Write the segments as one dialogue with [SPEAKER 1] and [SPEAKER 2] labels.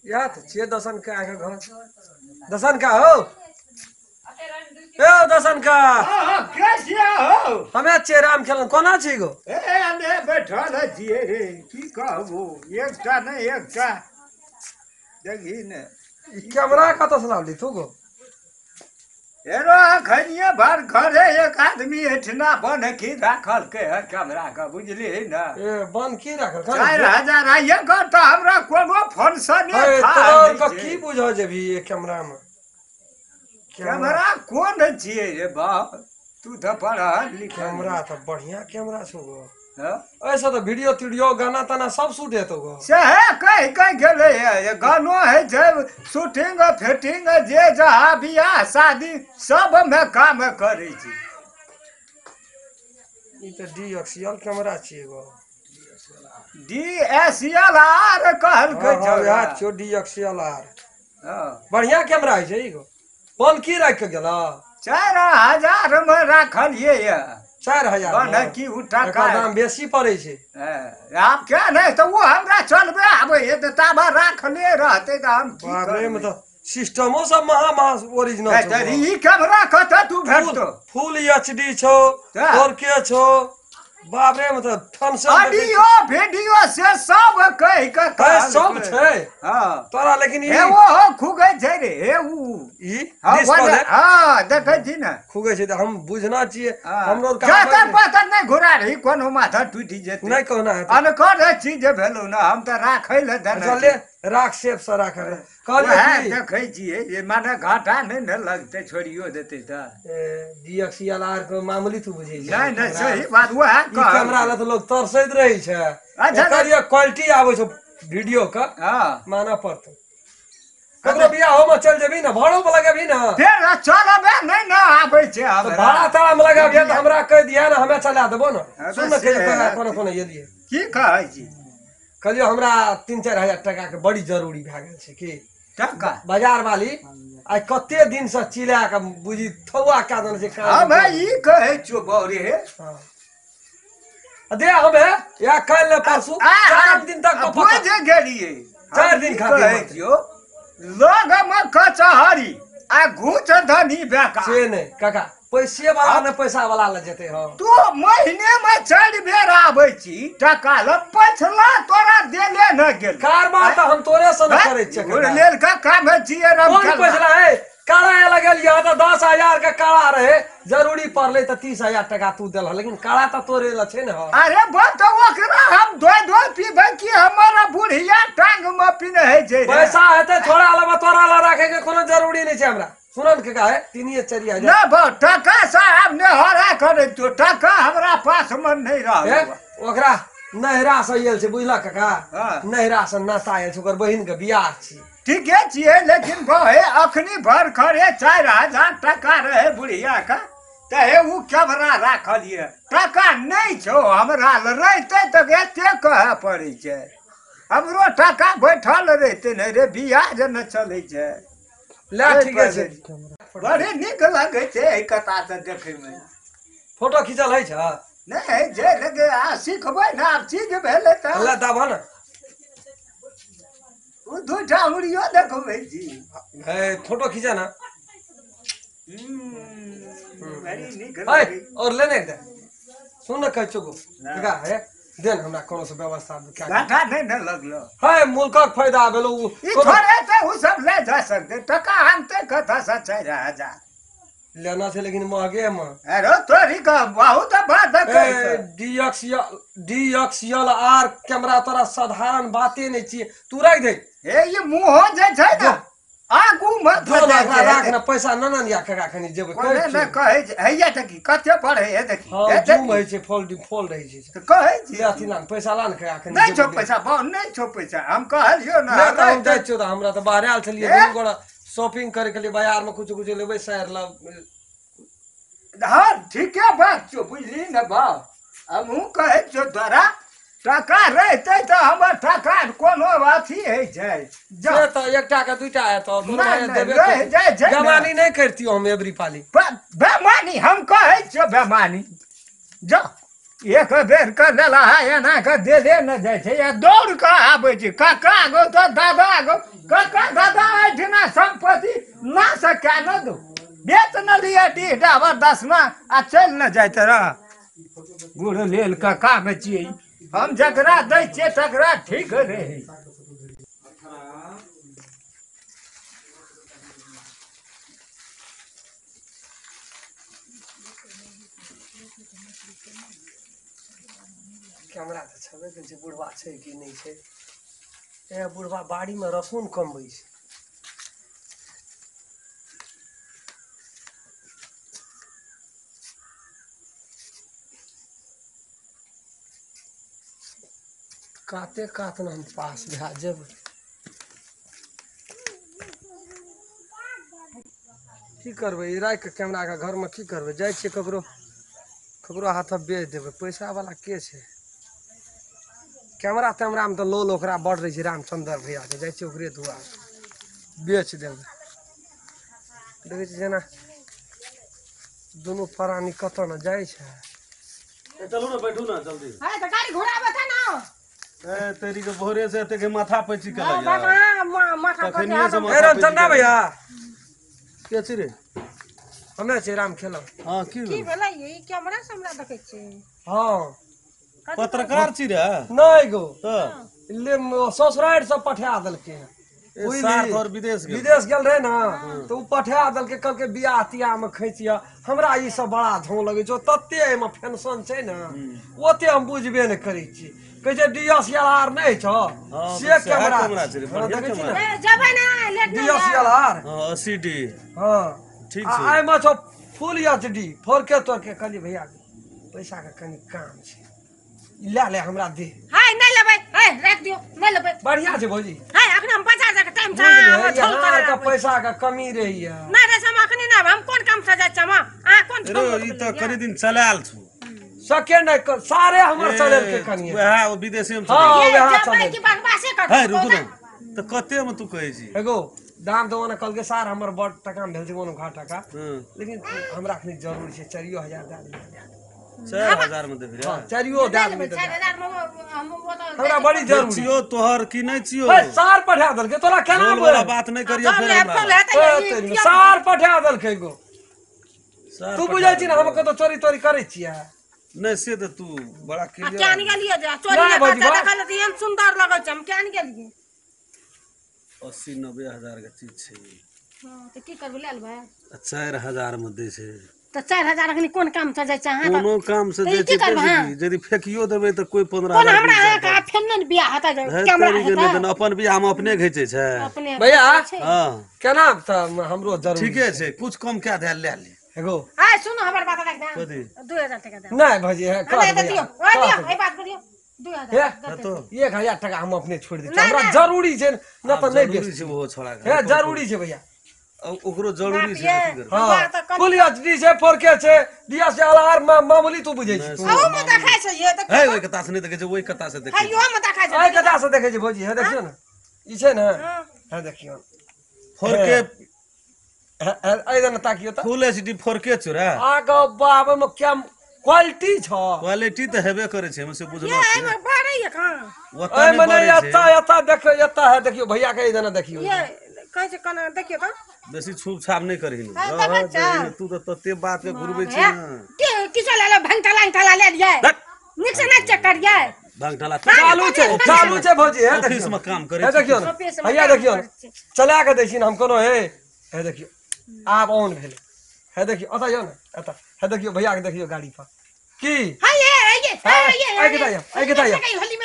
[SPEAKER 1] या तो छे दसन का आके घर दसन का हो ए दसन का
[SPEAKER 2] क्या छिया हो
[SPEAKER 1] हमें चेराम खेलन कोना छी गो
[SPEAKER 2] ए ने बैठल छिए रे की कहबो एकटा नहीं एकटा देखी ने
[SPEAKER 1] कैमरा का तो सुनावली तू गो
[SPEAKER 2] एरो खनिया भर घरे एक आदमी एठना बन की राखल के है कैमरा का बुझली ना
[SPEAKER 1] ए बन की राखल
[SPEAKER 2] 4000 आइए का तो हमरा कोनो फंक्शन
[SPEAKER 1] ए
[SPEAKER 2] था
[SPEAKER 1] तोर का की बुझो जे भी ये कैमरा में
[SPEAKER 2] कैमरा कौन छिए रे बा तू तो पढ़ल लिखल
[SPEAKER 1] कैमरा तो बढ़िया कैमरा छो गो
[SPEAKER 2] हाँ?
[SPEAKER 1] ऐसा तो वीडियो गाना ताना सब शूट है तो गो
[SPEAKER 2] से है कहीं गेले है गानो है जब शूटिंग फिटिंग जे जहाँ बियाह शादी सब में काम करे छी
[SPEAKER 1] ई तो डीएक्सएल कैमरा छी गो
[SPEAKER 2] DSLR कहल के
[SPEAKER 1] या छो डीएक्सएलआर
[SPEAKER 2] हां
[SPEAKER 1] बढ़िया कैमरा है छै ई गो बन की राख के गेला
[SPEAKER 2] 4000 में राखलिए ये
[SPEAKER 1] 4000
[SPEAKER 2] बन की उठा
[SPEAKER 1] का दाम बेसी पड़े छै
[SPEAKER 2] आप क्या नहीं तो वो हमरा चलबे आबे है तो ताबा राखले रहते तो हम की
[SPEAKER 1] बाप रे
[SPEAKER 2] करबे?
[SPEAKER 1] मतलब सिस्टमो सब महा ओरिजिनल
[SPEAKER 2] तो ई कैमरा कत तू भेटतो
[SPEAKER 1] फुल एचडी छो
[SPEAKER 2] हाँ।
[SPEAKER 1] 4K छो बाप रे मतलब थम्स
[SPEAKER 2] ऑडियो वीडियो से सब कह के
[SPEAKER 1] सब छै
[SPEAKER 2] हां
[SPEAKER 1] तोरा लेकिन
[SPEAKER 2] हे वो हो खुगे छै रे हे उ
[SPEAKER 1] ई
[SPEAKER 2] हां
[SPEAKER 1] डिस्प्ले
[SPEAKER 2] हां देखै छी ना
[SPEAKER 1] खुगे छै त हम बुझना छियै
[SPEAKER 2] हाँ।
[SPEAKER 1] हमरो
[SPEAKER 2] जातर पातर नहीं घुरा रही कोनो माथा टूटी जेते
[SPEAKER 1] नहीं कहना है
[SPEAKER 2] अनकर चीज भेलो ना हम त राखै ले देना
[SPEAKER 1] चले राख सेफ से राख कहलिए कि
[SPEAKER 2] देखै छियै ये माने घाटा नहीं न लगते छोड़ियो देते त
[SPEAKER 1] डीएक्सएलआर को मामूली तू बुझै छै
[SPEAKER 2] नहीं नहीं सही बात वो है
[SPEAKER 1] ई कैमरा ल त लोग तरसैत रहै छै
[SPEAKER 2] अच्छा,
[SPEAKER 1] एकर ये क्वालिटी आबै छै वीडियो का
[SPEAKER 2] हां
[SPEAKER 1] माना पड़तो ककरो बियाह हो में चल जेबी ना भाड़ो पे लगेबी ना
[SPEAKER 2] फिर चलबे नहीं ना आबै छै
[SPEAKER 1] तो
[SPEAKER 2] हमरा
[SPEAKER 1] भाड़ा ताड़ा में लगाबिए तो हमरा कह दिया ना हमें चला देबो ना
[SPEAKER 2] हाँ,
[SPEAKER 1] सुन ना
[SPEAKER 2] बस
[SPEAKER 1] कहियो
[SPEAKER 2] ये-
[SPEAKER 1] कोनो कोनो ये दिए
[SPEAKER 2] की कहै छी
[SPEAKER 1] कहलियो हमरा 3-4 हजार टका के बड़ी जरूरी भए गेल छै की
[SPEAKER 2] टका
[SPEAKER 1] बाजार वाली आई कते दिन से चिल्ला के बुझी थौआ का देने छै
[SPEAKER 2] हम ई कहै छो बौरे
[SPEAKER 1] हाँ। दे हमें या कल ने परसू 4 दिन तक तो पता
[SPEAKER 2] बुझ गेलिए
[SPEAKER 1] 4 दिन खातिर
[SPEAKER 2] कहै
[SPEAKER 1] मत।
[SPEAKER 2] छियो लोग में कचहरी आ घूच धनी बेका
[SPEAKER 1] से नहीं काका पैसे वाला ने पैसा वाला ले जेते हो
[SPEAKER 2] तू महीने में 4 बेर आबै छी टका ल पछला तोरा देले न गेल
[SPEAKER 1] कारबार तो हम तोरे से न करे छै
[SPEAKER 2] उड़ लेल का काम छिए रम
[SPEAKER 1] कौन पैसा है काड़ा लगल यहाँ तो 10,000 का काड़ा रहे जरूरी पड़ले तो 30,000 टका तू दिल लेकिन काड़ा तो तोरे ल छे न
[SPEAKER 2] अरे बतो ओकरा हम दो पीबे की हमारा बुढ़िया टांग में पिन्है छै रे।
[SPEAKER 1] पैसा हेते थोड़ा अलावा तोरा ला रखे के कोनो जरूरी नहीं छै हमरा सुनन के का है 3-4
[SPEAKER 2] ना बा टका साहब ने हरा करे तो टका हमरा पास में नहीं
[SPEAKER 1] है
[SPEAKER 2] रह
[SPEAKER 1] ओकरा नहरा से आयल छै बुझला काका
[SPEAKER 2] हाँ।
[SPEAKER 1] नहरा से नाता आयल छै ओकर बहिन के बियाह छी
[SPEAKER 2] ठीके छिए लेकिन बहे अखनी भर खरे 4000 टका रहे बुढ़िया का ते उ कैमरा राखलिए टका नहीं छो हमरा ल रहते तो एते कहे पड़ै छै हमरो टका बैठल रहते नहीं रे बियाह जे न चलै छै
[SPEAKER 1] ले ठीक है
[SPEAKER 2] बड़े निक लगे छै एहि कथा से देखे में
[SPEAKER 1] फोटो खींचल है छ
[SPEAKER 2] नहीं जे लगे आ सिखबै ना अब चीज भेले त
[SPEAKER 1] ले दाबा ना
[SPEAKER 2] उ दूटा उड़ियो देखबै जी
[SPEAKER 1] है फोटो खींचा ना
[SPEAKER 2] बड़ी निक
[SPEAKER 1] है
[SPEAKER 2] लगे
[SPEAKER 1] और लेने दे सुन ना कह चुको का है देन हमरा कोनो से व्यवस्था क्या
[SPEAKER 2] घाटा नहीं न लगलो
[SPEAKER 1] है मुल्कक फायदा भेलो
[SPEAKER 2] ई थोड़े ते उ सब ले जा सकते टका हमते कथा से 4000
[SPEAKER 1] लेना छै लेकिन महंगे में
[SPEAKER 2] अरे तोरी का बहुत बात है
[SPEAKER 1] डीएक्सएलआर कैमरा तोरा साधारण बाते नहीं छिए तू रख दे
[SPEAKER 2] ए ये मुंह जे छै ना आगू मत
[SPEAKER 1] राख ना पैसा न न या कका खनी जेबै
[SPEAKER 2] कोने न कहै छै हैया देखी कते पड़े है देखी
[SPEAKER 1] हां
[SPEAKER 2] ए
[SPEAKER 1] जूम
[SPEAKER 2] देखी
[SPEAKER 1] है छै फोल्ड रही छै
[SPEAKER 2] तो कहै छी
[SPEAKER 1] अथी ना पैसा ला न कका खनी
[SPEAKER 2] नहीं छो पैसा बहुत नहीं छो पैसा हम कहलियो ना
[SPEAKER 1] ले तो हम जाय छियो त हमरा त बाहर आल छलिए
[SPEAKER 2] ए?
[SPEAKER 1] दिन गोड़ा शॉपिंग करे के लिए बाजार में कुछ लेबै शहर ला
[SPEAKER 2] हाँ ठीक है बात छो बुझली न बा हमहू कहै छो तोरा टका रहते तो हमर टका कोनो अथी है छै जा
[SPEAKER 1] से तो एकटा का दूटा है तो दोनों
[SPEAKER 2] नहीं,
[SPEAKER 1] भाई
[SPEAKER 2] नहीं,
[SPEAKER 1] देबे
[SPEAKER 2] रह जाए, जाए ना।
[SPEAKER 1] जमानी नहीं करती हम एवरी पाली
[SPEAKER 2] बेमानी हम कहै छो बेमानी जा एक बेर कर देला है एना के दे न जाय छै या दौड़ के आबै छै काका गो तो दादा गो से क्या न दो बेच न लिया डी डाबर 10 में आ चल न जाए तेरा गुड़ लेल का काम छिए हम जकरा दै छिए तकरा ठीक रे
[SPEAKER 1] कैमरा तो छबे करे छै बुढ़वा छै कि नहीं छै ए बुढ़वा बाड़ी में रसून कमबै छै काते कात न हम पास भए जेबै की करबै ई राखि के कैमरा के घर में की करबै जाइ छियै ककरो हाथ में बेच देबै पैसा वाला के छै कैमरा तैमरा में तो लोल ओकरा बढ़ रही है रामचंद्र भैया के जाइ छियै ओकरे दुआ बेच देबै देखै छियै जेना दुनू प्राणी कतऽ न जाइ छै
[SPEAKER 3] चलू ना बैठू ना जल्दी
[SPEAKER 4] है तो गाड़ी घोड़ा बता ना
[SPEAKER 3] ए तेरी के भोरे से ते के माथा पैची के लग
[SPEAKER 4] बाबा माथा पर
[SPEAKER 3] कखनिए से
[SPEAKER 1] ए रामचंद्र भैया
[SPEAKER 3] के छी रे
[SPEAKER 1] हमे छै राम खेलम
[SPEAKER 3] हां की
[SPEAKER 4] की भेलै ई कैमरा से हमरा देखै छी
[SPEAKER 1] हाँ
[SPEAKER 3] पत्रकार छी रे
[SPEAKER 1] नहीं गो
[SPEAKER 3] तो
[SPEAKER 1] ले ससुराल सब पठा देलकै
[SPEAKER 3] ए सार और विदेश गेल
[SPEAKER 1] विदेश गेल रहे ना तो उ पठा देलकै कहलकै बियाह तियाह में खैचिया हमरा ई सब बड़ा धों लगे छै तत्ते एमे फैंशन छै ना ओते हम बुझबे नै करै छी कहै छै डीएसएलआर नै छ से कैमरा
[SPEAKER 3] छै रे बढ़िया
[SPEAKER 1] देखै छी
[SPEAKER 3] कैमरा
[SPEAKER 4] ए जबे ना लेट नहीं
[SPEAKER 1] डीएसएलआर
[SPEAKER 3] हां 80D
[SPEAKER 1] हां
[SPEAKER 3] ठीक
[SPEAKER 1] आ
[SPEAKER 3] छै
[SPEAKER 1] एमे छ फुल एचडी 4K तोरके कहली भैया पैसा के कनी काम छै ले ले हमरा दे
[SPEAKER 4] हाय नहीं लेबै हाय रख दियो नहीं लेबै
[SPEAKER 1] बढ़िया छै भौजी
[SPEAKER 4] हाय अखन हम 50 के टाइम था
[SPEAKER 1] बुझलियै
[SPEAKER 4] झोल
[SPEAKER 1] यहाँ
[SPEAKER 4] करे
[SPEAKER 1] का पैसा का कमी रही है
[SPEAKER 4] नहीं रे हम अखनी ना हम कोन काम से जाय छ हम आ कोन
[SPEAKER 3] रे ई तो कनी दिन चलाल छु
[SPEAKER 1] सेकेंड सारे हमर चलल के कनी
[SPEAKER 3] वह विदेश में
[SPEAKER 1] हाँ
[SPEAKER 4] ये
[SPEAKER 1] वहाँ
[SPEAKER 4] जब
[SPEAKER 1] चलल
[SPEAKER 4] की बकवासे कर
[SPEAKER 3] है रुकू ना तो कते में तू कहै छी
[SPEAKER 1] एगो दाम तो कल के सार हमर बड़ टका में भेल छै कोनो घाटा का
[SPEAKER 3] हां
[SPEAKER 1] लेकिन हमरा अखनी जरूरी छै 4000 दे दिया
[SPEAKER 3] 4000 में दे रे
[SPEAKER 1] हां 4000 दे दिया
[SPEAKER 4] 4000 में हम वो तो
[SPEAKER 1] हमरा बड़ी जरूरी
[SPEAKER 3] छियो तोहर की नै छियो
[SPEAKER 1] है सार पठा देलकै तोरा केना
[SPEAKER 3] बोल वाला बात नहीं करियो
[SPEAKER 4] सब
[SPEAKER 3] फिर
[SPEAKER 4] लैपटॉप
[SPEAKER 3] हमरा
[SPEAKER 4] लेते
[SPEAKER 1] बोल सार पठा देलकै गो
[SPEAKER 3] सार
[SPEAKER 1] तू बुझै छी ना हम कतो चोरी तोरी करै छियै
[SPEAKER 3] नहीं से तो तू बड़ा
[SPEAKER 4] क्या
[SPEAKER 3] क्लियर
[SPEAKER 4] निकलिए जा चोरी
[SPEAKER 1] ना
[SPEAKER 4] के
[SPEAKER 1] भौजी,
[SPEAKER 4] बच्चा
[SPEAKER 1] बा-
[SPEAKER 4] देखल त हम सुंदर लगै छै हम क्या निकलिए
[SPEAKER 3] 80-90 हजार के चीज छै
[SPEAKER 4] हां तो की करबे ले लेबै
[SPEAKER 3] 4000 में दे छै
[SPEAKER 4] तो 4000 अखनी कोन काम से जाय छै हां
[SPEAKER 3] कोनो काम से
[SPEAKER 4] तो
[SPEAKER 3] दे
[SPEAKER 4] ई की
[SPEAKER 3] छै
[SPEAKER 4] करबै, हाँ?
[SPEAKER 3] यदि फेकियो देबै तो कोई 15
[SPEAKER 4] कोन हमरा का फेन बियाह हता कैमरा हता
[SPEAKER 3] अपन बियाह में अपने घिचे छै
[SPEAKER 4] अपने
[SPEAKER 1] भैया
[SPEAKER 3] हां
[SPEAKER 1] केना हमरो जरूरी
[SPEAKER 3] ठीके छै कुछ कम क्या दे ले ले
[SPEAKER 1] एगो
[SPEAKER 4] हाय सुनो हमर बात रख दे
[SPEAKER 3] कथी
[SPEAKER 4] 2000 टका दे
[SPEAKER 1] नहीं भौजी है
[SPEAKER 4] नहीं दियो ओए दियो ए बात करियो 2000
[SPEAKER 1] हे
[SPEAKER 3] तो
[SPEAKER 1] 1000 टका हम अपने छोड़ दी
[SPEAKER 4] नहीं,
[SPEAKER 1] हमरा
[SPEAKER 4] नहीं।
[SPEAKER 1] जरूरी छै न तो नहीं
[SPEAKER 3] जरूरी
[SPEAKER 1] बेच
[SPEAKER 3] छै वो छोड़ा
[SPEAKER 1] हे जरूरी छै भैया
[SPEAKER 3] ओकरो जरूरी
[SPEAKER 4] बाप
[SPEAKER 3] छै
[SPEAKER 4] ये।
[SPEAKER 3] की करबै?
[SPEAKER 1] हां
[SPEAKER 4] बात तो कर-
[SPEAKER 1] फुल एचडी छै 4K छै डीएसएलआर मामूली तू बुझै छी
[SPEAKER 3] नहीं,
[SPEAKER 4] ओ में देखाय छै ये
[SPEAKER 3] है
[SPEAKER 4] देख
[SPEAKER 3] ओई कता से नहीं देखे छै ओई कता से देखे
[SPEAKER 4] हाय यो में देखाय छै
[SPEAKER 1] आइ कदा से देखै छी भौजी हे देखियो ना ई छै ना
[SPEAKER 4] हाँ।
[SPEAKER 1] हे देखियो
[SPEAKER 3] 4K
[SPEAKER 1] आइ देना ताकियो त
[SPEAKER 3] फुल एचडी 4K चोरा
[SPEAKER 1] आगा बाबा में क्या क्वालिटी छ
[SPEAKER 3] क्वालिटी तो हेबे करे छै हमसे बुझलो
[SPEAKER 4] ये
[SPEAKER 3] छै
[SPEAKER 4] में बारे ये कहां
[SPEAKER 3] ओता
[SPEAKER 1] ओए
[SPEAKER 3] नहीं
[SPEAKER 1] मने
[SPEAKER 3] बढ़े
[SPEAKER 1] यता
[SPEAKER 3] छै
[SPEAKER 1] यता देखो यता है देखियो भैया के देना देखियो
[SPEAKER 4] ये कहे छै कना देखियो तो
[SPEAKER 3] बेसी छूप छाप नहीं करही
[SPEAKER 4] हाय तो बच्चा
[SPEAKER 3] तू तो तते बात के घुरबै छै
[SPEAKER 4] है?
[SPEAKER 3] ना
[SPEAKER 4] के किसे ले ले भंगटा ले लिए
[SPEAKER 3] हट।
[SPEAKER 4] नीक से ना चेक करिए
[SPEAKER 3] भांगठाला
[SPEAKER 1] चालू छै भौजी हे
[SPEAKER 3] ऑफिस
[SPEAKER 1] देखियो
[SPEAKER 3] में काम करे
[SPEAKER 1] हे देखियो ना
[SPEAKER 4] ऑफिस में
[SPEAKER 1] भैया
[SPEAKER 4] काम
[SPEAKER 1] देखियो ना
[SPEAKER 4] करै छै।
[SPEAKER 1] चला के दै छी ना हम कोनो हे देखियो आब ऑन भेले हे देखियो अता यो ना अता हे देखियो भैया के देखियो गाड़ी पर की
[SPEAKER 4] हाय ये
[SPEAKER 1] आइ के दायो आइ के दायो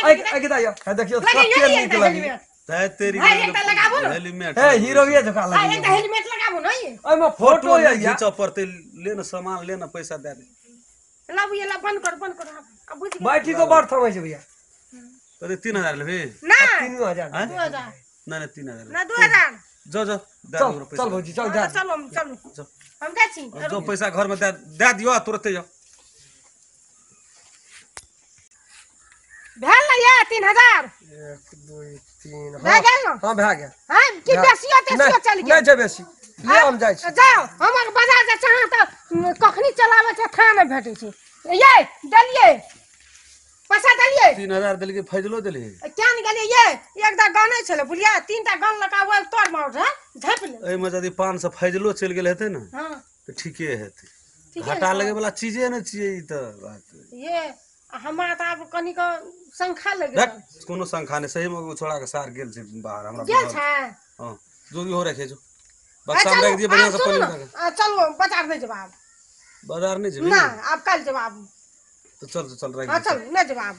[SPEAKER 1] आइ के दायो हे देखियो कते नीक लगी
[SPEAKER 3] तै तेरी
[SPEAKER 4] हाय, एकटा लगाबो ना।
[SPEAKER 3] हेलमेट
[SPEAKER 1] हे हीरोइए जका
[SPEAKER 4] हाय
[SPEAKER 1] लगी
[SPEAKER 4] एक हेलमेट लगाबो ना ये
[SPEAKER 1] ओइ में फोटो
[SPEAKER 3] नहीं
[SPEAKER 1] या
[SPEAKER 3] खींच पड़ते ले ना सामान ले ना पैसा दे दे
[SPEAKER 4] लाबू ये ला बंद कर अब बुझ गए
[SPEAKER 1] बैठी तो बात थमै छै भैया
[SPEAKER 3] अरे 3000 लेबे
[SPEAKER 4] ना
[SPEAKER 1] 3000
[SPEAKER 3] हैं?
[SPEAKER 4] 2000
[SPEAKER 3] नहीं 3000
[SPEAKER 4] ना 2000
[SPEAKER 3] जो जो दे
[SPEAKER 1] चल
[SPEAKER 3] दो
[SPEAKER 1] चल भौजी चल जा
[SPEAKER 4] चलो चलो
[SPEAKER 3] जो
[SPEAKER 4] हम जा छी
[SPEAKER 3] जो पैसा घर में दे दियो तुरंत जाओ
[SPEAKER 4] भेल ना ये 3000
[SPEAKER 1] 1 2 3
[SPEAKER 4] भए गेल ना
[SPEAKER 1] हां भए गेल
[SPEAKER 4] हां की बेसियो तेसियो चल
[SPEAKER 1] नहीं
[SPEAKER 4] गेल
[SPEAKER 1] छै बेसी ले हम जाइ छी
[SPEAKER 4] जाओ हमर बाजार से चाह त कखनी चलावे छै थाना में भेटै छै ये दलिए पैसा दलिए
[SPEAKER 3] 3000 दिल के फैजलो दिले
[SPEAKER 4] क्या निकलिए ये एक दा गाने छले बुलिया तीन टा गान लगावे तोर मार है झाँपि ले
[SPEAKER 3] एहिमे यदि 500 फैजलो चलि गेल हेतै ने
[SPEAKER 4] हाँ
[SPEAKER 3] तऽ ठीके हेतै
[SPEAKER 4] ठीक
[SPEAKER 3] घाटा
[SPEAKER 4] है
[SPEAKER 3] लगे वाला चीजे ने छियै ई तऽ बात
[SPEAKER 4] ये हमरा तऽ आब कनिक शंखा लग
[SPEAKER 3] देख कोनो शंखा नहि सही में छोड़ा के सार गेल छै बाहर हमरा
[SPEAKER 4] गेल
[SPEAKER 3] बुझल
[SPEAKER 4] छै
[SPEAKER 3] हां जो भी हो रखे जो
[SPEAKER 4] आ,
[SPEAKER 3] बक्सा में
[SPEAKER 4] चलू,
[SPEAKER 3] रख दिए बढ़िया
[SPEAKER 4] आब
[SPEAKER 3] से
[SPEAKER 4] सुनू
[SPEAKER 3] पनीर
[SPEAKER 4] ने,
[SPEAKER 3] का
[SPEAKER 4] चलू बाजार नहीं जवाब
[SPEAKER 3] बाजार नहीं जेबी
[SPEAKER 4] ना आब कल जवाब
[SPEAKER 3] तो चल रख
[SPEAKER 4] हाँ
[SPEAKER 3] दे
[SPEAKER 4] चलू नहीं जवाब